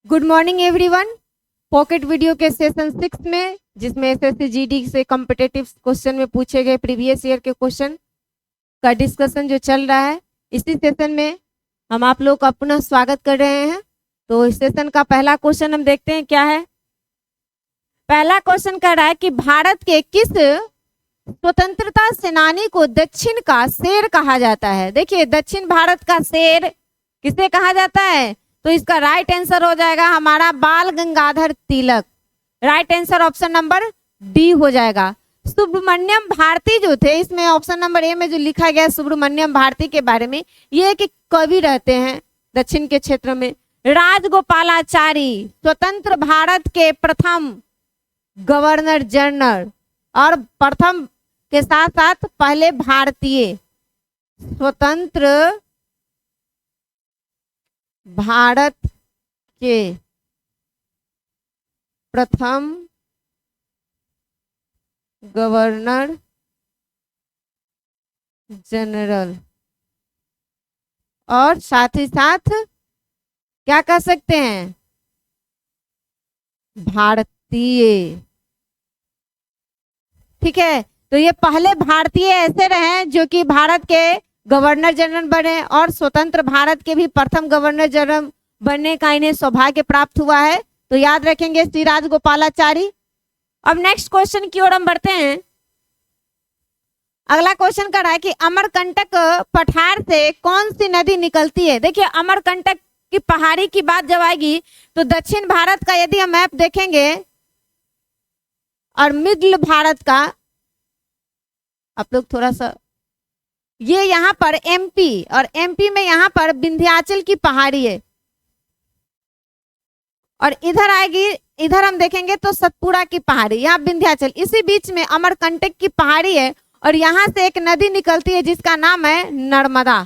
Good morning everyone. Pocket video के session 6 में, जिसमें एसएससी जीडी से कॉम्पिटिटिव क्वेश्चन में पूछे गए प्रीवियस ईयर के क्वेश्चन का डिस्कशन जो चल रहा है, इसी सेशन में हम आप लोग का पुनः स्वागत कर रहे हैं। तो इस सेशन का पहला क्वेश्चन हम देखते हैं क्या है। पहला क्वेश्चन कह रहा है कि भारत के किस स्वतंत्रता सेनानी को दक्षिण का शेर कहा जाता है। देखिए, दक्षिण भारत का शेर किसे कहा जाता है, तो इसका राइट आंसर हो जाएगा हमारा Bal Gangadhar Tilak. Right answer option number D हो जाएगा। सुब्रमण्यम भारती जो थे, इसमें ऑप्शन नंबर ए में जो लिखा गया सुब्रमण्यम भारती के बारे में, ये एक कवि रहते हैं दक्षिण के क्षेत्र में। राजगोपालाचारी स्वतंत्र भारत के प्रथम गवर्नर जनरल और प्रथम के साथ साथ पहले भारतीय स्वतंत्र भारत के प्रथम गवर्नर जनरल और साथ ही साथ क्या कह सकते हैं, भारतीय। ठीक है, तो ये पहले भारतीय ऐसे रहे जो कि भारत के गवर्नर जनरल बने और स्वतंत्र भारत के भी प्रथम गवर्नर जनरल बनने का इन्हें सौभाग्य प्राप्त हुआ है। तो याद रखेंगे श्री राजगोपालाचारी। अब नेक्स्ट क्वेश्चन की ओर हम बढ़ते हैं। अगला क्वेश्चन कर रहा है कि अमरकंटक पठार से कौन सी नदी निकलती है। देखिए, अमरकंटक की पहाड़ी की बात जब आएगी तो दक्षिण भारत का यदि हम मैप देखेंगे और मिडिल भारत का, आप लोग थोड़ा सा, ये यहाँ पर एमपी और एमपी में यहाँ पर विंध्याचल की पहाड़ी है और इधर आएगी, इधर हम देखेंगे तो सतपुड़ा की पहाड़ी, यहाँ विंध्याचल, इसी बीच में अमरकंटक की पहाड़ी है और यहाँ से एक नदी निकलती है जिसका नाम है नर्मदा।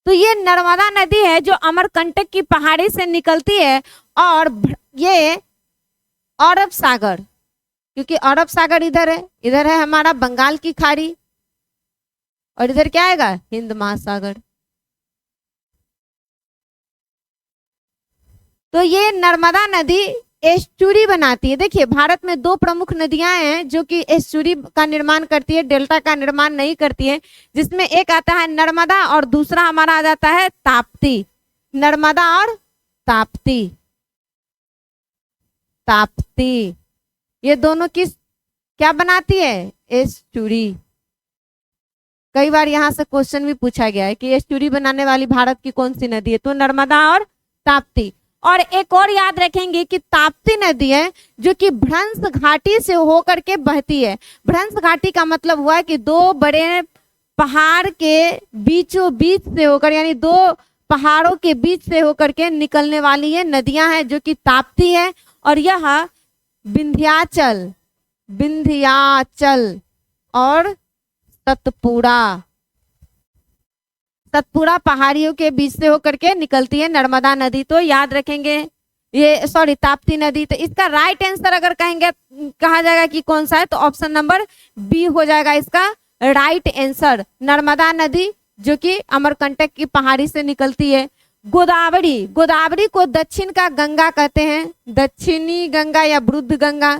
तो ये नर्मदा नदी है जो अमरकंटक की पहाड़ी से निकलती है और ये अरब सागर, क्योंकि अरब सागर इधर है हमारा बंगाल की खाड़ी और इधर क्या आएगा, हिंद महासागर। तो ये नर्मदा नदी एस्चुरी बनाती है। देखिए, भारत में दो प्रमुख नदियां हैं जो कि एस्चुरी का निर्माण करती है, डेल्टा का निर्माण नहीं करती है, जिसमें एक आता है नर्मदा और दूसरा हमारा आ जाता है ताप्ती। नर्मदा और ताप्ती, ताप्ती ये दोनों किस क्या बनाती है, एस्चुरी। कई बार यहाँ से क्वेश्चन भी पूछा गया है कि एस्चुरी बनाने वाली भारत की कौन सी नदी है, तो नर्मदा और ताप्ती। और एक और याद रखेंगे कि ताप्ती नदी है जो कि भ्रंश घाटी से होकर के बहती है। भ्रंश घाटी का मतलब हुआ है कि दो बड़े पहाड़ के बीचों बीच से होकर, यानी दो पहाड़ों के बीच से होकर के निकलने वाली ये नदियां हैं जो कि ताप्ती है और यह विंध्याचल, विंध्याचल और सतपुड़ा पहाड़ियों के बीच से होकर के निकलती है नर्मदा नदी। तो याद रखेंगे ये, सॉरी, ताप्ती नदी। तो इसका राइट आंसर अगर कहेंगे, कहा जाएगा कि कौन सा है, तो ऑप्शन नंबर बी हो जाएगा इसका राइट आंसर, नर्मदा नदी जो कि अमरकंटक की पहाड़ी से निकलती है। गोदावरी, गोदावरी को दक्षिण का गंगा कहते हैं, दक्षिणी गंगा या वृद्ध गंगा,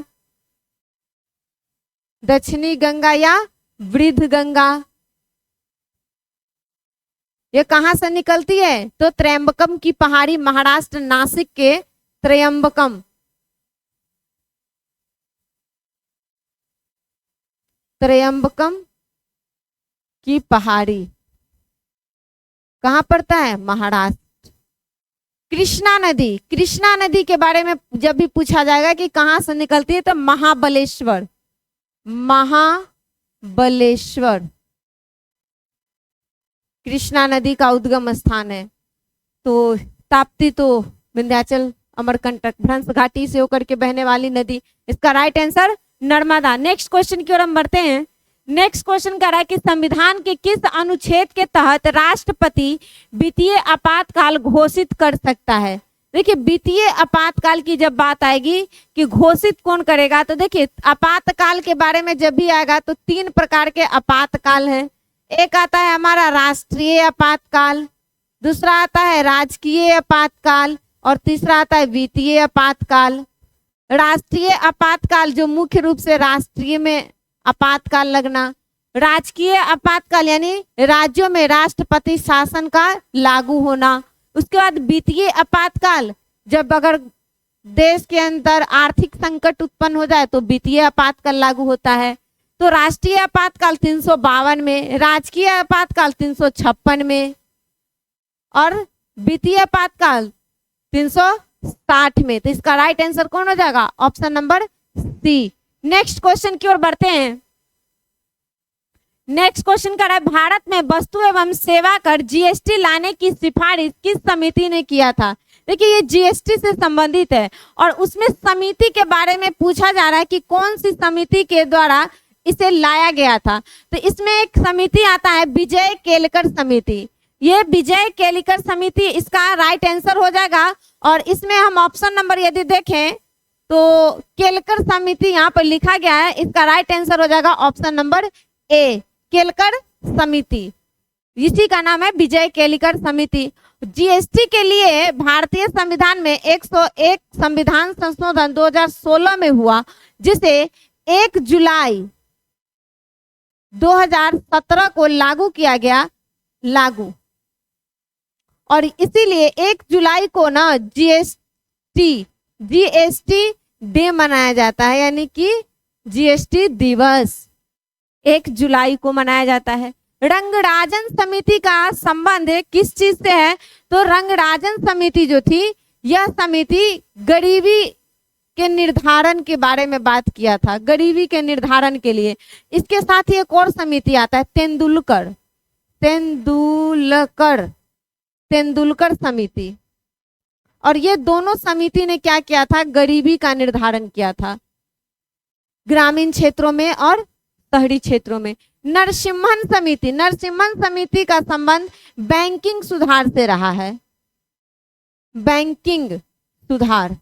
दक्षिणी गंगा या वृद्ध गंगा। ये कहां से निकलती है, तो त्र्यंबकम की पहाड़ी, महाराष्ट्र नासिक के त्र्यंबकम, त्र्यंबकम की पहाड़ी कहां पड़ता है, महाराष्ट्र। कृष्णा नदी, कृष्णा नदी के बारे में जब भी पूछा जाएगा कि कहां से निकलती है, तो महाबलेश्वर, महाबलेश्वर कृष्णा नदी का उद्गम स्थान है। तो ताप्ती तो विंध्याचल, अमरकंटक, भ्रंश घाटी से होकर के बहने वाली नदी, इसका right answer Narmada. Next question की ओर हम बढ़ते हैं। नेक्स्ट क्वेश्चन कह रहा है कि संविधान के किस अनुच्छेद के तहत राष्ट्रपति वित्तीय आपातकाल घोषित कर सकता है। देखिए, वित्तीय आपातकाल की जब बात आएगी कि घोषित कौन करेगा, तो देखिए आपातकाल के बारे में जब भी आएगा तो 3 प्रकार के आपातकाल हैं। एक आता है हमारा राष्ट्रीय आपातकाल, दूसरा आता है राजकीय आपातकाल और तीसरा आता है वित्तीय आपातकाल। राष्ट्रीय आपातकाल जो मुख्य रूप से राष्ट्रीय में आपातकाल लगना, राजकीय आपातकाल यानी राज्यों में राष्ट्रपति शासन का लागू होना। उसके बाद वित्तीय आपातकाल, जब अगर देश के अंदर आर्थिक संकट उत्पन्न हो जाए तो वित्तीय आपातकाल लागू होता है। तो राष्ट्रीय आपातकाल 352 में, राजकीय आपातकाल 356 में और वित्तीय आपातकाल 360 में। तो इसका राइट आंसर कौन हो जाएगा? Option number C. Next question की ओर बढ़ते हैं। नेक्स्ट क्वेश्चन कर रहा है, भारत में वस्तु एवं सेवा कर जीएसटी लाने की सिफारिश किस समिति ने किया था? देखिए ये जीएसटी से संबंधित है और उसमें समिति के बारे में पूछा जा रहा है कि कौन सी समिति के द्वारा इसे लाया गया था। तो इसमें एक समिति आता है विजय केलकर समिति। ये विजय केलकर समिति इसका राइट आंसर हो जाएगा। और इसमें हम ऑप्शन नंबर यदि देखें तो केलकर समिति यहाँ पर लिखा गया है, इसका राइट आंसर हो जाएगा ऑप्शन नंबर ए, केलकर समिति। इसी का नाम है विजय केलकर समिति। जीएसटी के लिए भारतीय संविधान में 101 संविधान संशोधन 2016 में हुआ, जिसे 1 जुलाई 2017 को लागू किया गया और इसीलिए 1 जुलाई को ना जीएसटी डे मनाया जाता है, यानी कि जीएसटी दिवस 1 जुलाई को मनाया जाता है। रंगराजन समिति का संबंध किस चीज से है? तो रंगराजन समिति जो थी, यह समिति गरीबी के निर्धारण के बारे में बात किया था, गरीबी के निर्धारण के लिए। इसके साथ ही एक और समिति आता है तेंदुलकर समिति। और ये दोनों समिति ने क्या किया था? गरीबी का निर्धारण किया था ग्रामीण क्षेत्रों में और शहरी क्षेत्रों में। नरसिम्हन समिति का संबंध बैंकिंग सुधार से रहा है। बैंकिंग सुधार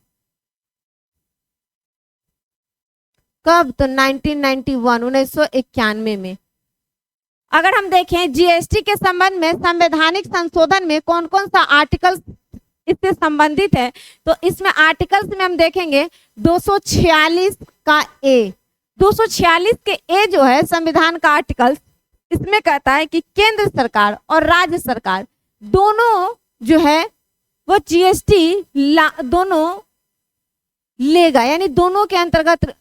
कब? तो 1991 में। अगर हम देखें जीएसटी के संबंध में संवैधानिक संशोधन में कौन कौन सा आर्टिकल इससे संबंधित है, तो इसमें आर्टिकल्स में हम देखेंगे 246 का ए। 246 के ए जो है संविधान का आर्टिकल, इसमें कहता है कि केंद्र सरकार और राज्य सरकार दोनों जो है वो जीएसटी दोनों लेगा, यानी दोनों के अंतर्गत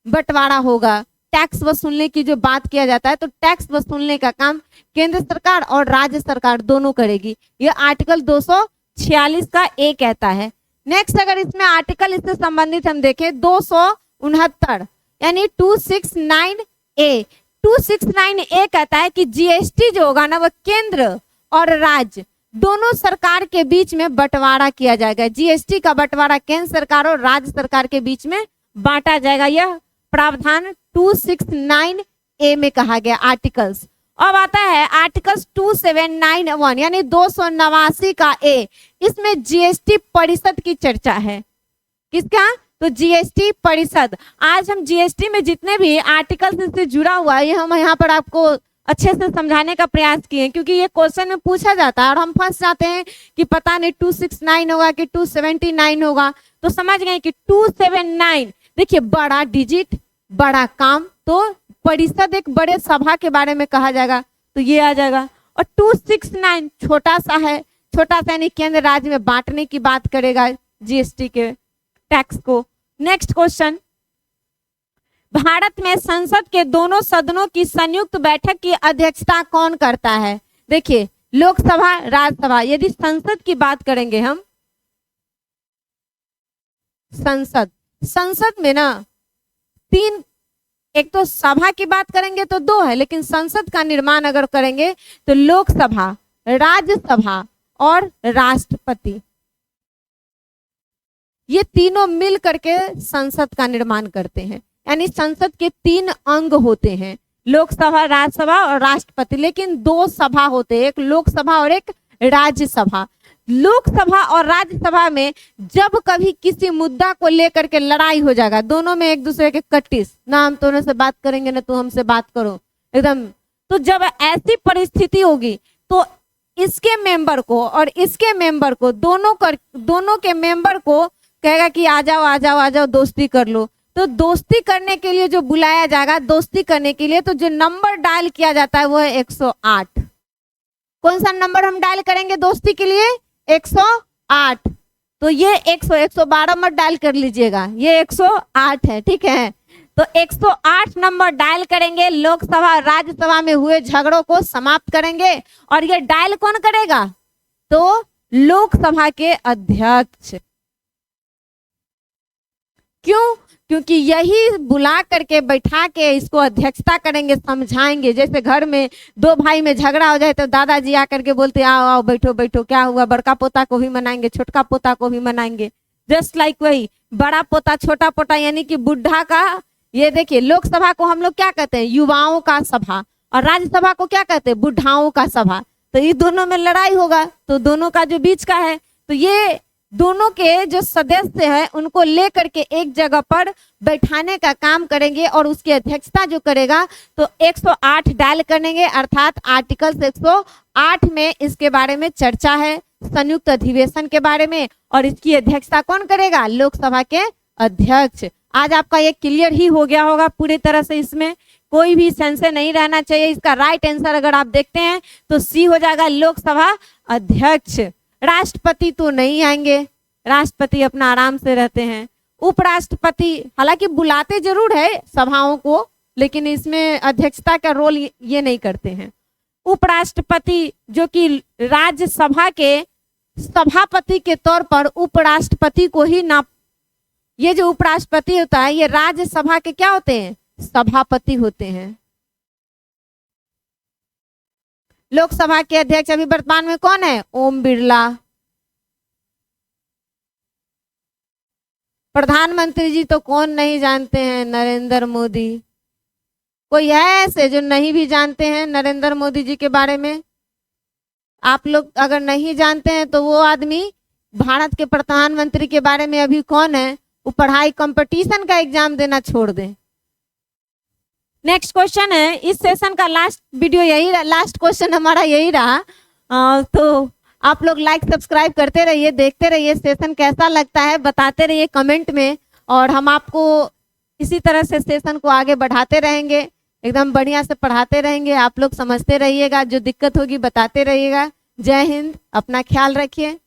बंटवारा होगा। टैक्स वसूलने की जो बात किया जाता है तो टैक्स वसूलने का काम केंद्र सरकार और राज्य सरकार दोनों करेगी। यह आर्टिकल 246 का ए कहता है। नेक्स्ट अगर इसमें आर्टिकल इससे संबंधित हम देखें 269 यानी 269 ए। 269 ए कहता है कि जीएसटी जो होगा ना वो केंद्र और राज्य दोनों सरकार के बीच में बंटवारा किया जाएगा। जीएसटी का बंटवारा केंद्र सरकार और राज्य सरकार के बीच में बांटा जाएगा। यह प्रावधान 269 ए में कहा गया आर्टिकल्स। अब आता है आर्टिकल्स 2791 यानी 289 का ए। इसमें जीएसटी परिषद की चर्चा है। किसका? तो जीएसटी परिषद। आज हम जीएसटी में जितने भी आर्टिकल्स से जुड़ा हुआ है ये हम यहाँ पर आपको अच्छे से समझाने का प्रयास किए, क्योंकि ये क्वेश्चन में पूछा जाता है और हम फंस जाते हैं कि पता नहीं 269 होगा कि 279 होगा। तो समझ गए कि 279, देखिए बड़ा डिजिट बड़ा काम, तो परिषद एक बड़े सभा के बारे में कहा जाएगा तो ये आ जाएगा। और 269 छोटा सा है, छोटा सा यानी केंद्र राज्य में बांटने की बात करेगा जीएसटी के टैक्स को। नेक्स्ट क्वेश्चन, भारत में संसद के दोनों सदनों की संयुक्त बैठक की अध्यक्षता कौन करता है? देखिए लोकसभा राज्यसभा। यदि संसद की बात करेंगे हम, संसद में ना तीन, एक तो सभा की बात करेंगे तो दो है, लेकिन संसद का निर्माण अगर करेंगे तो लोकसभा, राज्यसभा और राष्ट्रपति, ये तीनों मिल करके संसद का निर्माण करते हैं। यानी संसद के 3 अंग होते हैं, लोकसभा, राज्यसभा और राष्ट्रपति, लेकिन 2 सभा होते हैं, एक लोकसभा और एक राज्यसभा। लोकसभा और राज्यसभा में जब कभी किसी मुद्दा को लेकर के लड़ाई हो जाएगा, दोनों में एक दूसरे के कट्टिस, ना हम दोनों से बात करेंगे ना तू हमसे बात करो एकदम, तो जब ऐसी परिस्थिति होगी तो इसके मेंबर को और इसके मेंबर को दोनों के मेंबर को कहेगा कि आ जाओ आ जाओ आ जाओ दोस्ती कर लो। तो दोस्ती करने के लिए जो बुलाया जाएगा, दोस्ती करने के लिए तो जो नंबर डायल किया जाता है वो है 108। कौन सा नंबर हम डायल करेंगे दोस्ती के लिए? 108। तो ये 112 मत डायल कर लीजिएगा, ये 108 है, ठीक है। तो 108 नंबर डायल करेंगे, लोकसभा राज्यसभा में हुए झगड़ों को समाप्त करेंगे। और ये डायल कौन करेगा? तो लोकसभा के अध्यक्ष। क्यों? क्योंकि यही बुला करके बैठा के इसको अध्यक्षता करेंगे, समझाएंगे। जैसे घर में दो भाई में झगड़ा हो जाए तो दादाजी आकर के बोलते आओ आओ बैठो बैठो, क्या हुआ, बड़का पोता को भी मनाएंगे, छोटका पोता को भी मनाएंगे। जस्ट लाइक वही बड़ा पोता छोटा पोता यानी कि बुढ़ा का। ये देखिए लोकसभा को हम लोग क्या कहते हैं? युवाओं का सभा। और राज्यसभा को क्या कहते हैं? बुढ़ाओं का सभा। तो ये दोनों में लड़ाई होगा तो दोनों का जो बीच का है, तो ये दोनों के जो सदस्य हैं उनको लेकर के एक जगह पर बैठाने का काम करेंगे। और उसकी अध्यक्षता जो करेगा तो 108 डायल करेंगे, अर्थात आर्टिकल 108 में इसके बारे में चर्चा है, संयुक्त अधिवेशन के बारे में। और इसकी अध्यक्षता कौन करेगा? लोकसभा के अध्यक्ष। आज आपका ये क्लियर ही हो गया होगा पूरी तरह से, इसमें कोई भी संशय नहीं रहना चाहिए। इसका राइट आंसर अगर आप देखते हैं तो सी हो जाएगा, लोकसभा अध्यक्ष। राष्ट्रपति तो नहीं आएंगे, राष्ट्रपति अपना आराम से रहते हैं। उपराष्ट्रपति हालांकि बुलाते जरूर है सभाओं को, लेकिन इसमें अध्यक्षता का रोल ये नहीं करते हैं। उपराष्ट्रपति जो कि राज्यसभा के सभापति के तौर पर उपराष्ट्रपति को ही ना, ये जो उपराष्ट्रपति होता है ये राज्यसभा के क्या होते हैं? सभापति होते हैं। लोकसभा के अध्यक्ष अभी वर्तमान में कौन है? ओम बिरला। प्रधानमंत्री जी तो कौन नहीं जानते हैं? नरेंद्र मोदी। कोई है ऐसे जो नहीं भी जानते हैं नरेंद्र मोदी जी के बारे में? आप लोग अगर नहीं जानते हैं तो वो आदमी भारत के प्रधानमंत्री के बारे में अभी कौन है? वो पढ़ाई कंपटीशन का एग्जाम देना छोड़ दें। नेक्स्ट क्वेश्चन है, इस सेशन का लास्ट वीडियो यही रहा, लास्ट क्वेश्चन हमारा यही रहा। तो आप लोग लाइक सब्सक्राइब करते रहिए, देखते रहिए, सेशन कैसा लगता है बताते रहिए कमेंट में। और हम आपको इसी तरह से सेशन को आगे बढ़ाते रहेंगे, एकदम बढ़िया से पढ़ाते रहेंगे। आप लोग समझते रहिएगा, जो दिक्कत होगी बताते रहिएगा। जय हिंद, अपना ख्याल रखिए।